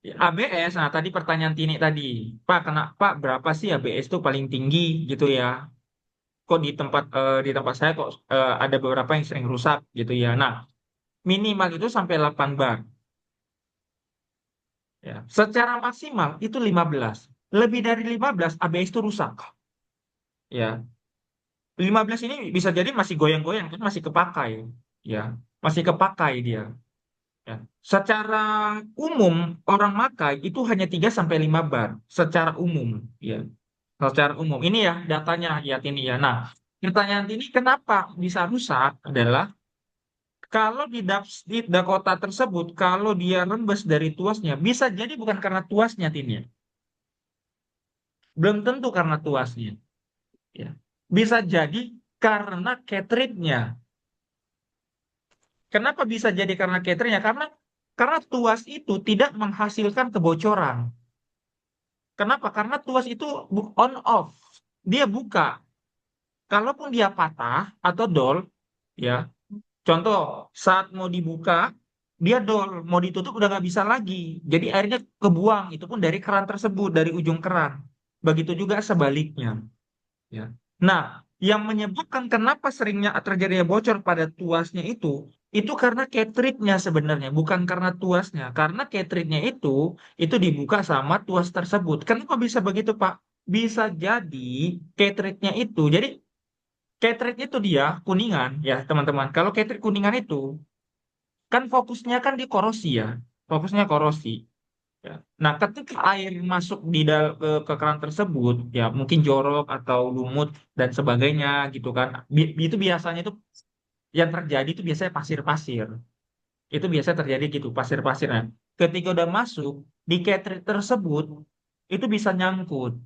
ABS, nah tadi pertanyaan Tini tadi, Pak, Pak berapa sih ABS itu paling tinggi gitu ya? Kok di tempat saya kok ada beberapa yang sering rusak gitu ya. Nah, minimal itu sampai 8 bar ya. Secara maksimal itu 15. Lebih dari 15 ABS itu rusak ya. 15 ini bisa jadi masih goyang-goyang kan masih kepakai ya. Masih kepakai dia ya. Secara umum orang makai itu hanya 3 sampai 5 bar secara umum ya. Secara umum ini ya datanya ya ini ya. Nah, pertanyaan ini kenapa bisa rusak adalah kalau di Dakota tersebut, kalau dia rembes dari tuasnya, bisa jadi bukan karena tuasnya, Tin ya. Belum tentu karena tuasnya. Ya. Bisa jadi karena cartridge-nya. Kenapa bisa jadi karena cartridge-nya? Karena tuas itu tidak menghasilkan kebocoran. Kenapa? Karena tuas itu on off. Dia buka. Kalaupun dia patah atau dol, ya. Contoh, saat mau dibuka, dia dol, mau ditutup udah nggak bisa lagi. Jadi airnya kebuang, itu pun dari keran tersebut, dari ujung keran. Begitu juga sebaliknya. Ya. Nah, yang menyebabkan kenapa seringnya terjadinya bocor pada tuasnya itu karena cartridge-nya sebenarnya, bukan karena tuasnya. Karena cartridge-nya itu dibuka sama tuas tersebut. Kenapa bisa begitu, Pak? Bisa jadi cartridge-nya jadi cartridge itu dia kuningan ya teman-teman. Kalau cartridge kuningan itu kan fokusnya kan di korosi ya, fokusnya korosi. Ya. Nah, ketika air masuk ke keran tersebut, ya mungkin jorok atau lumut dan sebagainya gitu kan. Itu biasanya itu yang terjadi itu biasanya pasir-pasir. Itu biasa terjadi gitu, pasir-pasir. Nah, ketika udah masuk di cartridge tersebut, itu bisa nyangkut.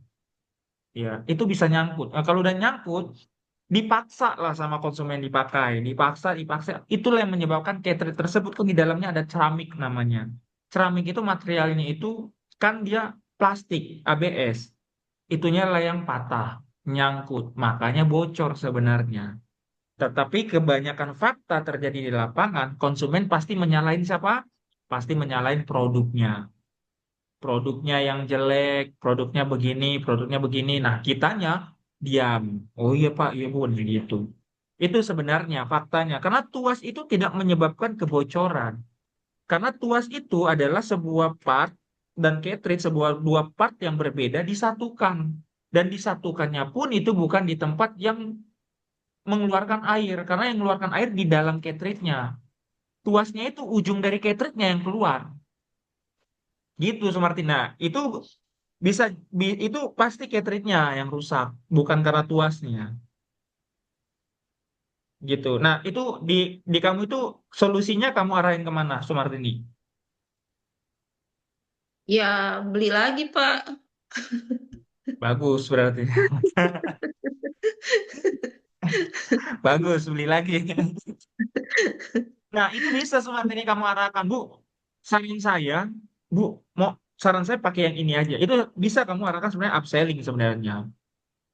Ya, itu bisa nyangkut. Nah, kalau udah nyangkut, dipaksa lah sama konsumen dipakai, dipaksa. Itulah yang menyebabkan cartridge tersebut kan di dalamnya ada ceramik namanya. Ceramik itu materialnya itu kan dia plastik ABS. Itunya lah yang patah, nyangkut, makanya bocor sebenarnya. Tetapi kebanyakan fakta terjadi di lapangan, konsumen pasti menyalahin siapa? Pasti menyalahin produknya. Produknya yang jelek, produknya begini. Nah, kitanya diam. Oh iya Pak, iya Bu, gitu. Itu sebenarnya faktanya. Karena tuas itu tidak menyebabkan kebocoran. Karena tuas itu adalah sebuah part dan cartridge, sebuah dua part yang berbeda disatukan. Dan disatukannya pun itu bukan di tempat yang mengeluarkan air. Karena yang mengeluarkan air di dalam cartridge-nya. Tuasnya itu ujung dari cartridge-nya yang keluar. Gitu, Sumartina. Bisa itu pasti cartridge-nya yang rusak, bukan karena tuasnya. Gitu. Nah, itu di kamu itu solusinya kamu arahin kemana, Sumartini? Ya, beli lagi, Pak. Bagus berarti. Bagus, beli lagi. Nah, itu bisa Sumartini kamu arahkan, Bu. Saran saya, Bu, mau saran saya pakai yang ini aja. Itu bisa kamu arahkan sebenarnya upselling sebenarnya.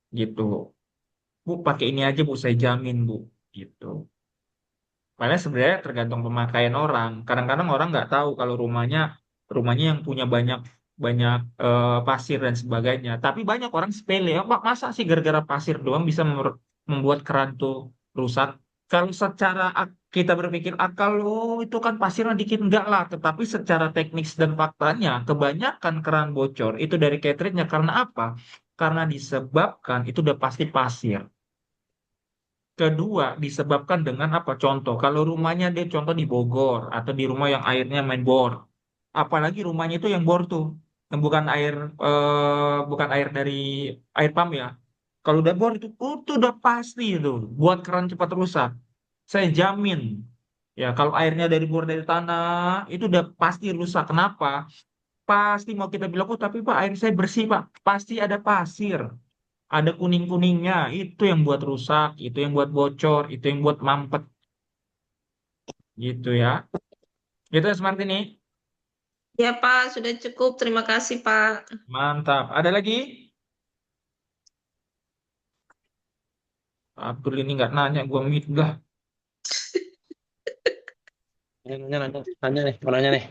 Gitu. Bu, pakai ini aja, Bu, saya jamin, Bu. Gitu. Padahal sebenarnya tergantung pemakaian orang. Kadang-kadang orang nggak tahu kalau rumahnya yang punya banyak banyak pasir dan sebagainya. Tapi banyak orang sepele. Oh, Pak, masa sih gara-gara pasir doang bisa membuat keran tuh rusak? Kalau secara kita berpikir akal, oh itu kan pasirnya dikit enggak lah. Tetapi secara teknis dan faktanya, kebanyakan keran bocor itu dari cartridge-nya. Karena apa? Karena disebabkan itu udah pasti pasir. Kedua, disebabkan dengan apa? Contoh, kalau rumahnya dia contoh di Bogor atau di rumah yang airnya main bor. Apalagi rumahnya itu yang bor tuh, yang bukan air dari air pump ya. Kalau udah bor itu udah pasti itu buat keran cepat rusak. Saya jamin. Ya, kalau airnya dari bor dari tanah itu udah pasti rusak. Kenapa? Pasti mau kita bilang, oh tapi Pak air saya bersih Pak. Pasti ada pasir. Ada kuning-kuningnya, itu yang buat rusak, itu yang buat bocor, itu yang buat mampet, gitu ya. Gitu ya, Smart ini. Ya, Pak, sudah cukup. Terima kasih, Pak. Mantap. Ada lagi? Abdul ini nggak nanya, gua mute dah. Nanya, nanya, nanya nih, mau nanya nih.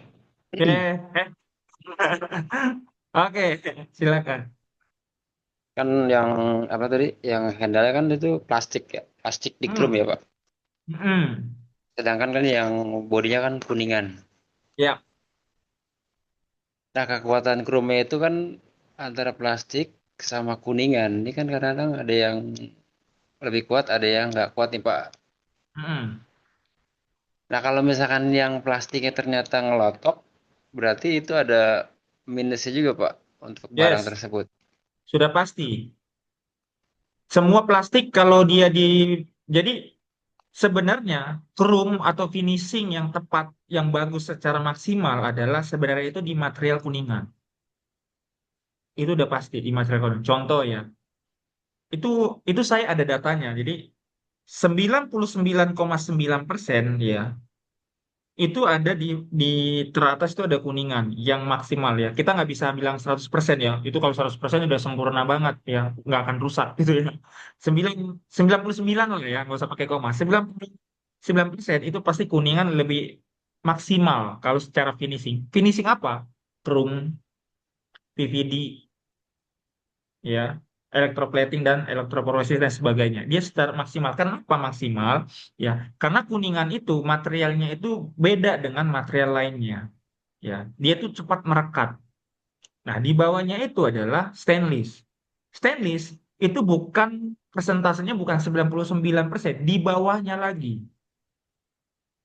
Eh, eh, Oke, silakan. Kan yang apa tadi? Yang handle kan itu plastik ya, plastik dikrum ya Hmm. Pak. Hmm. Sedangkan kan yang bodinya kan kuningan. Ya, Nah, kekuatan krumnya itu kan antara plastik sama kuningan. Ini kan kadang-kadang ada yang lebih kuat, ada yang nggak kuat nih Pak. hmm. Nah, kalau misalkan yang plastiknya ternyata ngelotok, berarti itu ada minusnya juga Pak untuk barang Yes, tersebut. sudah pasti. Semua plastik kalau dia jadi sebenarnya chrome atau finishing yang tepat, yang bagus secara maksimal adalah sebenarnya itu di material kuningan. Itu udah pasti di material kuningan. Contoh ya, itu itu saya ada datanya. Jadi 99,9% ya itu ada di teratas itu ada kuningan yang maksimal ya. Kita nggak bisa bilang 100% ya. Itu kalau 100% udah sempurna banget ya, nggak akan rusak gitu ya. 99 lah ya, nggak usah pakai koma. 99% itu pasti kuningan lebih maksimal kalau secara finishing. Finishing apa? Chrome, PVD, ya, electroplating dan elektroporesis dan sebagainya. Dia secara maksimal. Kenapa maksimal? Ya, karena kuningan itu materialnya itu beda dengan material lainnya. Ya, dia tuh cepat merekat. Nah, di bawahnya itu adalah stainless. Stainless itu bukan persentasenya bukan 99%, di bawahnya lagi.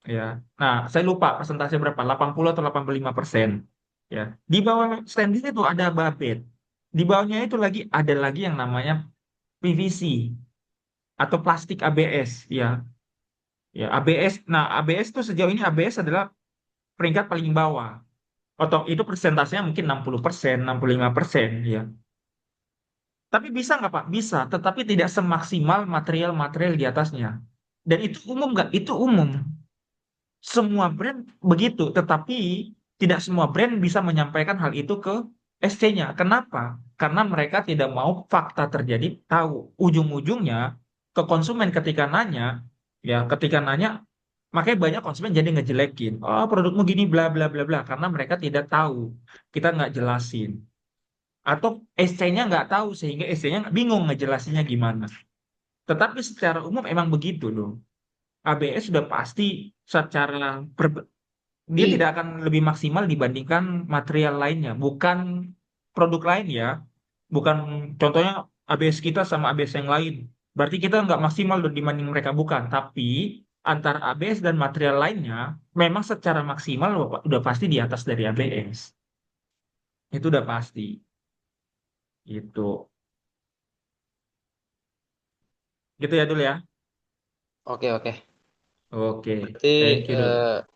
Ya. Nah, saya lupa persentase berapa, 80 atau 85%. Ya. Di bawah stainless itu ada babet. Di bawahnya itu ada lagi yang namanya PVC atau plastik ABS, ya. Ya, ABS. Nah, ABS itu sejauh ini ABS adalah peringkat paling bawah. Atau itu persentasenya mungkin 60%, 65%, ya. Tapi bisa nggak Pak? Bisa, tetapi tidak semaksimal material-material di atasnya. Dan itu umum nggak? Itu umum. Semua brand begitu, tetapi tidak semua brand bisa menyampaikan hal itu ke SC-nya. Kenapa? Karena mereka tidak mau fakta terjadi tahu. Ujung-ujungnya ke konsumen ketika nanya, makanya banyak konsumen jadi ngejelekin. Oh, produkmu gini, bla bla bla bla, karena mereka tidak tahu. Kita nggak jelasin. Atau SC-nya nggak tahu sehingga SC-nya bingung ngejelasinnya gimana. Tetapi secara umum emang begitu loh. ABS sudah pasti secara dia tidak akan lebih maksimal dibandingkan material lainnya, bukan produk lain ya, bukan contohnya ABS kita sama ABS yang lain. Berarti kita nggak maksimal loh dibanding mereka bukan, tapi antara ABS dan material lainnya memang secara maksimal udah pasti di atas dari ABS. Itu udah pasti. Itu. Gitu ya dulu ya. Oke, oke. Oke, Berarti thank you dulu.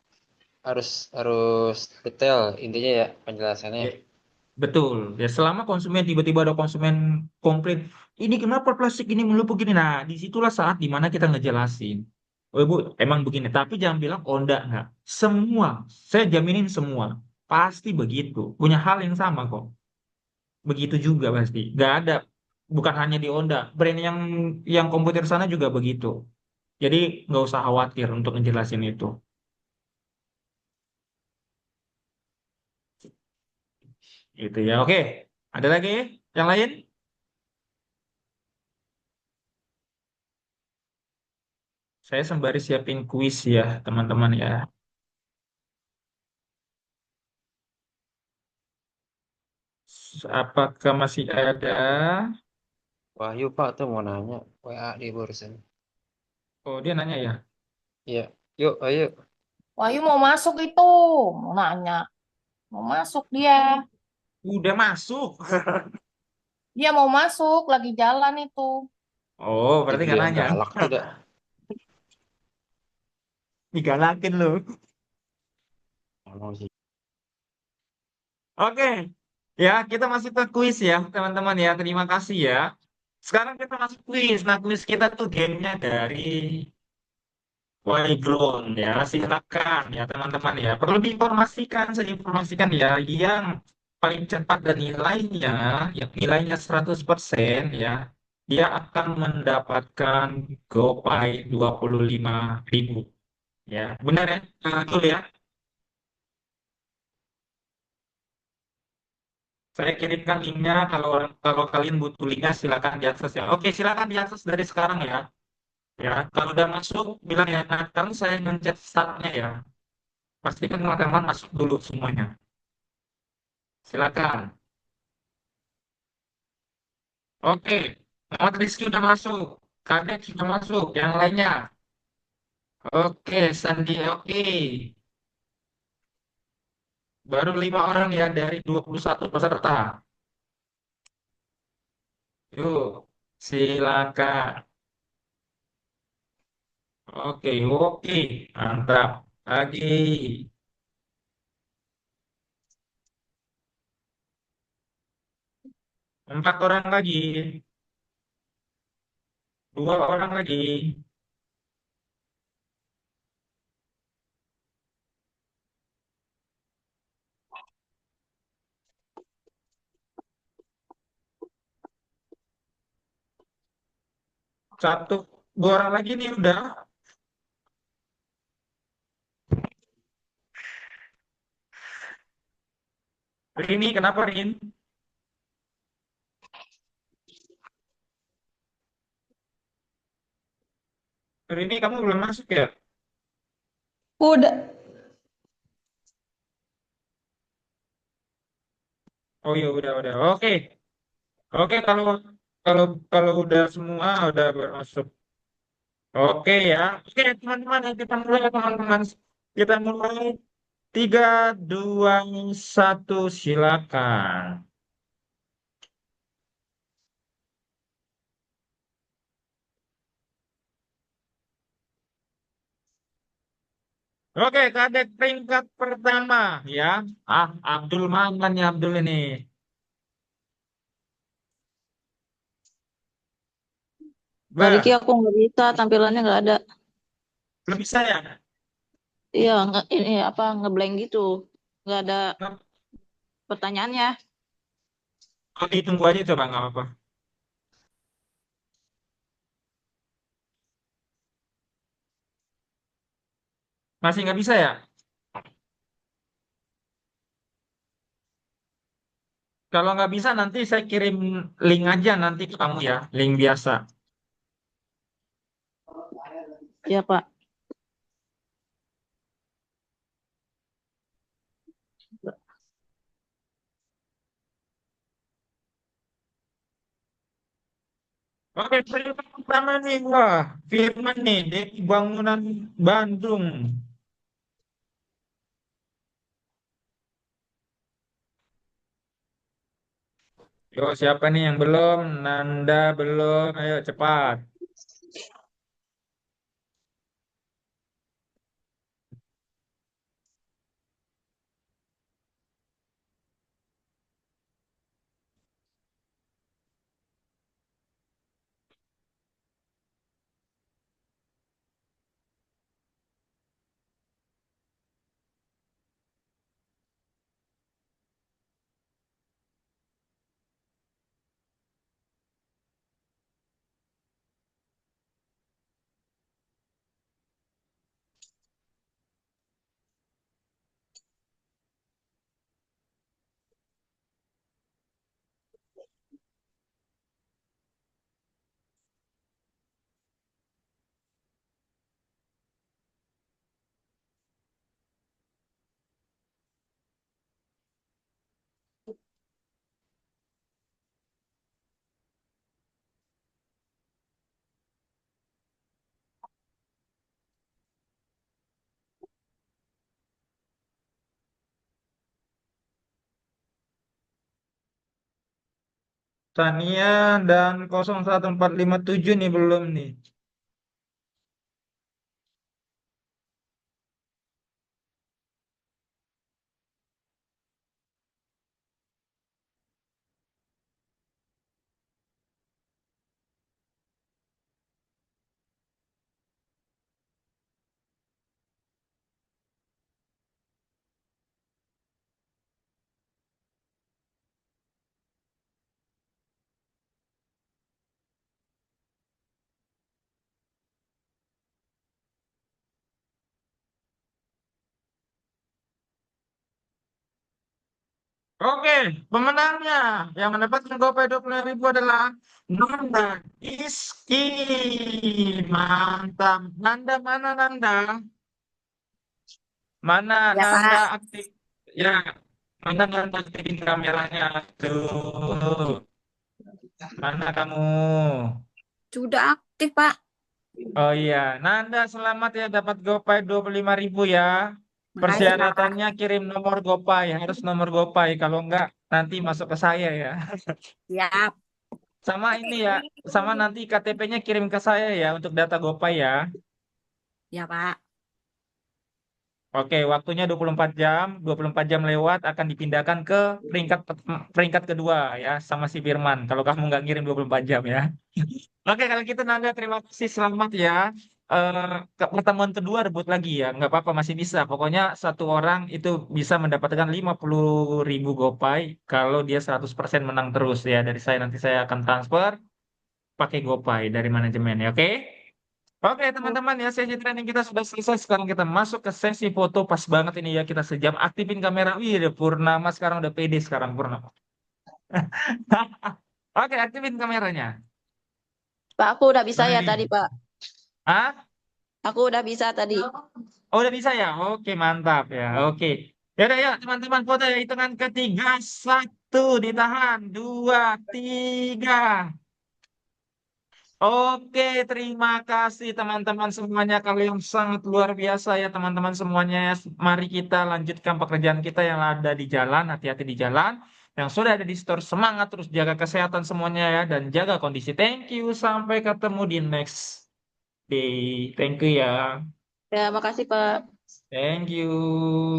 harus harus detail intinya ya penjelasannya. Ya, betul. Ya selama konsumen tiba-tiba ada konsumen komplain, ini kenapa plastik ini menumpuk gini? Nah, disitulah saat dimana kita ngejelasin. Oh ibu, emang begini. Tapi jangan bilang oh enggak. Semua, saya jaminin semua pasti begitu. Punya hal yang sama kok. Begitu juga pasti. Nggak ada, bukan hanya di Honda. Brand yang komputer sana juga begitu. Jadi nggak usah khawatir untuk ngejelasin itu. Gitu ya. Oke, ada lagi yang lain? Saya sembari siapin kuis ya, teman-teman ya. Apakah masih ada? Wahyu Pak tuh mau nanya WA di barusan. Oh, dia nanya ya. Iya, yuk, ayo. Wahyu mau masuk itu, mau nanya, mau masuk dia. Udah masuk. Dia mau masuk, lagi jalan itu. Oh, berarti nggak Dibilang nanya. galak tidak. Digalakin lu. Ngomong sih. Oke. Ya, kita masuk ke kuis ya, teman-teman ya. Terima kasih ya. Sekarang kita masuk kuis. Nah, kuis kita tuh gamenya dari Wayground ya. Silakan ya, teman-teman ya. Perlu diinformasikan, saya informasikan ya, yang paling cepat dan nilainya, yang nilainya 100% ya, dia akan mendapatkan GoPay 25.000 ya. Benar ya? Betul ya? Saya kirimkan linknya kalau kalian butuh linknya silakan diakses ya. Oke, silakan diakses dari sekarang ya. Ya, kalau udah masuk bilang ya. Nah, kan saya mencet startnya ya. Pastikan teman-teman masuk dulu semuanya. Silakan. Oke, Muhammad Rizky udah masuk. Kadek sudah masuk. Yang lainnya. Oke, Sandi oke. Baru 5 orang ya dari 21 peserta. Yuk, silakan. Oke, oke. Mantap. Lagi. 4 orang lagi. 2 orang lagi. Satu. 2 orang lagi nih udah. Rini, kenapa Rin? Rini, kamu belum masuk ya? Udah. Oh iya, udah. Oke. Oke, kalau kalau kalau udah semua udah masuk. Oke ya. Oke, teman-teman, kita mulai ya, teman-teman. Kita mulai. 3, 2, 1, silakan. Oke, kadek peringkat pertama ya. Abdul mana nih Abdul ini? Tadi Ki Bah, aku nggak bisa, tampilannya nggak ada. belum bisa ya? Iya, ini apa ngeblank gitu, nggak ada Nah, pertanyaannya. oh, ditunggu aja coba nggak apa-apa. Masih nggak bisa ya? Kalau nggak bisa nanti saya kirim link aja nanti ke kamu ya, link biasa. Iya Pak. Oke, peringkat pertama nih, wah, Firman nih, dari Bangunan Bandung. Yo, siapa nih yang belum? Nanda belum, ayo cepat. Tania dan 01457 nih belum nih. Oke, pemenangnya yang mendapatkan GoPay 25.000 adalah Nanda Iski. Mantap. Nanda mana Nanda? Mana Ya Nanda Pak, aktif? Ya, mana Nanda aktifin kameranya tuh. Mana kamu? sudah aktif Pak. Oh iya, Nanda selamat ya dapat GoPay 25.000 ya. Makasih Pak. Persyaratannya kirim nomor GoPay, harus nomor GoPay. Kalau enggak nanti masuk ke saya ya. Siap. Sama ini ya, sama nanti KTP-nya kirim ke saya ya untuk data GoPay ya. Ya Pak. Oke, waktunya 24 jam, 24 jam lewat akan dipindahkan ke peringkat peringkat kedua ya sama si Firman. Kalau kamu nggak ngirim 24 jam ya. Oke, kalau gitu Nanda terima kasih selamat ya. Ke pertemuan kedua rebut lagi ya, nggak apa-apa masih bisa. Pokoknya satu orang itu bisa mendapatkan 50.000 GoPay kalau dia 100% menang terus ya. Dari saya nanti saya akan transfer pakai GoPay dari manajemen ya, oke? Oke teman-teman ya sesi training kita sudah selesai. Sekarang kita masuk ke sesi foto pas banget ini ya kita sejam aktifin kamera. Wih, udah Purnama sekarang udah pede sekarang Purnama. Oke, aktifin kameranya. Pak, aku udah bisa ya Mari. tadi, Pak. Ah? Aku udah bisa tadi. Oh, udah bisa ya? Oke, mantap ya. Oke. Ya udah ya teman-teman foto ya hitungan ketiga. Satu ditahan. Dua, tiga. Oke, terima kasih teman-teman semuanya. Kalian sangat luar biasa ya teman-teman semuanya. Mari kita lanjutkan pekerjaan kita yang ada di jalan. Hati-hati di jalan. Yang sudah ada di store, semangat terus jaga kesehatan semuanya ya. Dan jaga kondisi. Thank you. Sampai ketemu di next day. Thank you ya. Ya, makasih, Pak. Thank you.